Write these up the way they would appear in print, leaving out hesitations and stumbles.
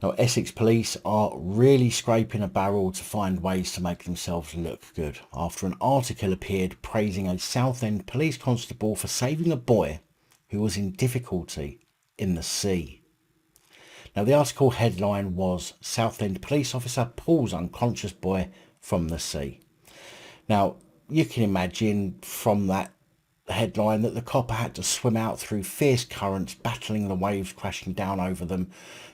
Now, Essex police are really scraping a barrel to find ways to make themselves look good after an article appeared praising a Southend police constable for saving a boy who was in difficulty in the sea. Now, the article headline was Southend police officer pulls unconscious boy from the sea. Now, you can imagine from that headline that the copper had to swim out through fierce currents, battling the waves crashing down over them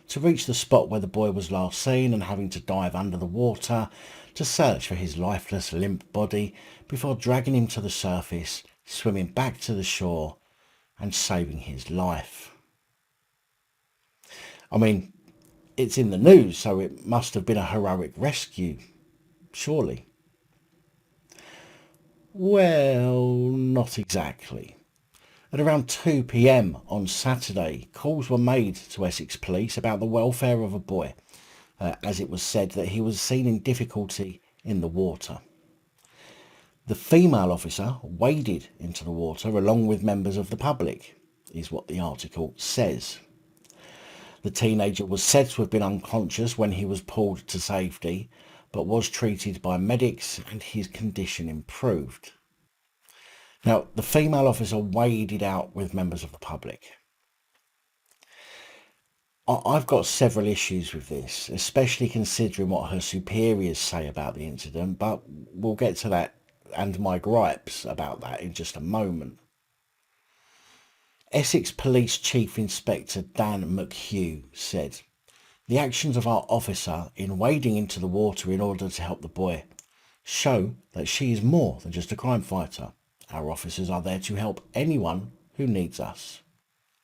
to reach the spot where the boy was last seen, and having to dive under the water to search for his lifeless, limp body before dragging him to the surface, swimming back to the shore and saving his life. I mean, it's in the news, so it must have been a heroic rescue, surely. Well, not exactly. At around 2 p.m. on Saturday, calls were made to Essex police about the welfare of a boy, as it was said that he was seen in difficulty in the water. The female officer waded into the water along with members of the public, is what the article says. The teenager was said to have been unconscious when he was pulled to safety, but was treated by medics and his condition improved. Now, the female officer waded out with members of the public. I've got several issues with this, especially considering what her superiors say about the incident, but we'll get to that and my gripes about that in just a moment. Essex Police Chief Inspector Dan McHugh said, "The actions of our officer in wading into the water in order to help the boy show that she is more than just a crime fighter. Our officers are there to help anyone who needs us.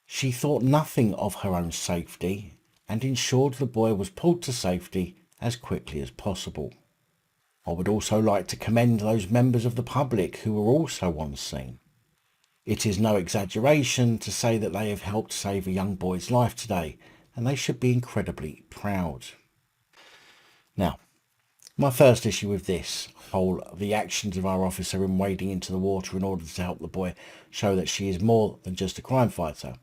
She thought nothing of her own safety and ensured the boy was pulled to safety as quickly as possible. I would also like to commend those members of the public who were also on scene. It is no exaggeration to say that they have helped save a young boy's life today, and they should be incredibly proud." Now, my first issue with this whole, the actions of our officer in wading into the water in order to help the boy show that she is more than just a crime fighter.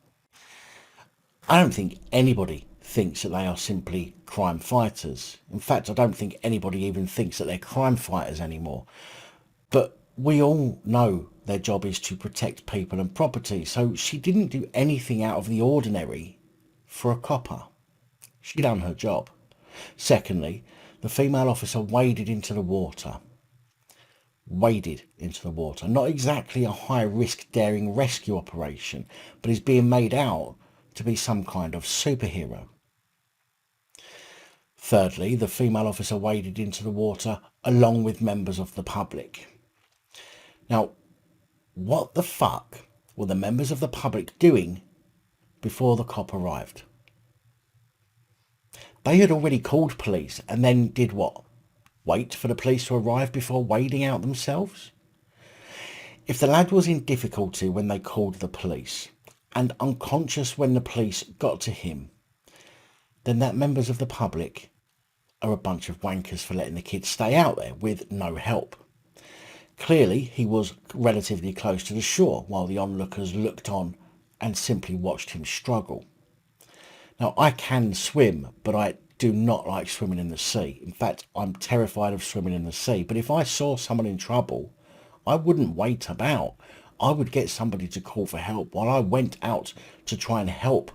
I don't think anybody thinks that they are simply crime fighters. In fact, I don't think anybody even thinks that they're crime fighters anymore. But we all know their job is to protect people and property, so she didn't do anything out of the ordinary for a copper. She done her job. Secondly, the female officer waded into the water. Waded into the water. Not exactly a high-risk, daring rescue operation, but is being made out to be some kind of superhero. Thirdly, the female officer waded into the water along with members of the public. Now, what the fuck were the members of the public doing before the cop arrived? They had already called police and then did what? Wait for the police to arrive before wading out themselves? If the lad was in difficulty when they called the police and unconscious when the police got to him, then that members of the public are a bunch of wankers for letting the kid stay out there with no help. Clearly, he was relatively close to the shore while the onlookers looked on and simply watched him struggle. Now, I can swim, but I do not like swimming in the sea. In fact, I'm terrified of swimming in the sea. But if I saw someone in trouble, I wouldn't wait about. I would get somebody to call for help while I went out to try and help.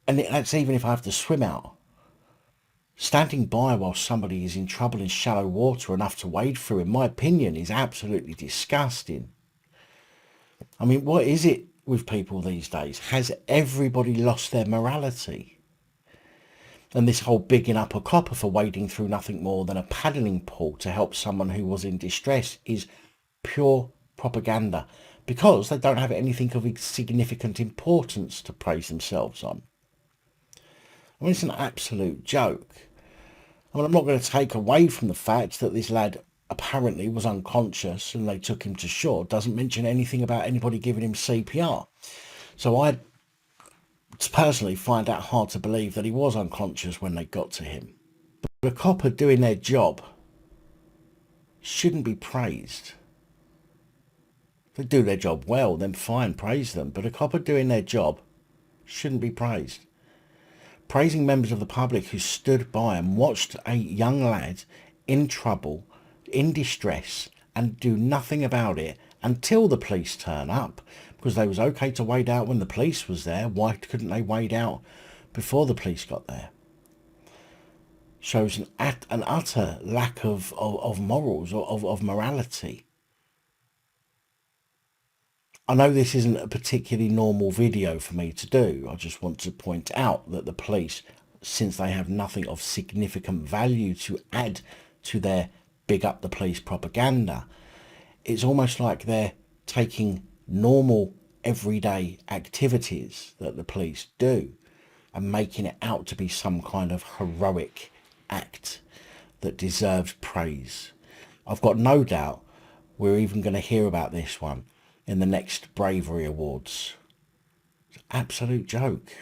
And that's even if I have to swim out. Standing by while somebody is in trouble in shallow water enough to wade through, in my opinion, is absolutely disgusting. I mean, what is it with people these days? Has everybody lost their morality? And this whole bigging up a copper for wading through nothing more than a paddling pool to help someone who was in distress is pure propaganda, because they don't have anything of significant importance to praise themselves on. I mean, it's an absolute joke. I mean, I'm not going to take away from the fact that this lad apparently was unconscious and they took him to shore. Doesn't mention anything about anybody giving him CPR. So I personally find that hard to believe that he was unconscious when they got to him. But a copper doing their job shouldn't be praised. If they do their job well, then fine, praise them. But a copper doing their job shouldn't be praised. praising members of the public who stood by and watched a young lad in trouble, in distress, and do nothing about it until the police turn up, because they was okay to wade out when the police was there. Why couldn't they wade out before the police got there? Shows an utter lack of morals, or of morality. I know this isn't a particularly normal video for me to do. I just want to point out that the police, since they have nothing of significant value to add to their big up the police propaganda, it's almost like they're taking normal everyday activities that the police do and making it out to be some kind of heroic act that deserves praise. I've got no doubt we're even going to hear about this one in the next Bravery Awards. It's an absolute joke.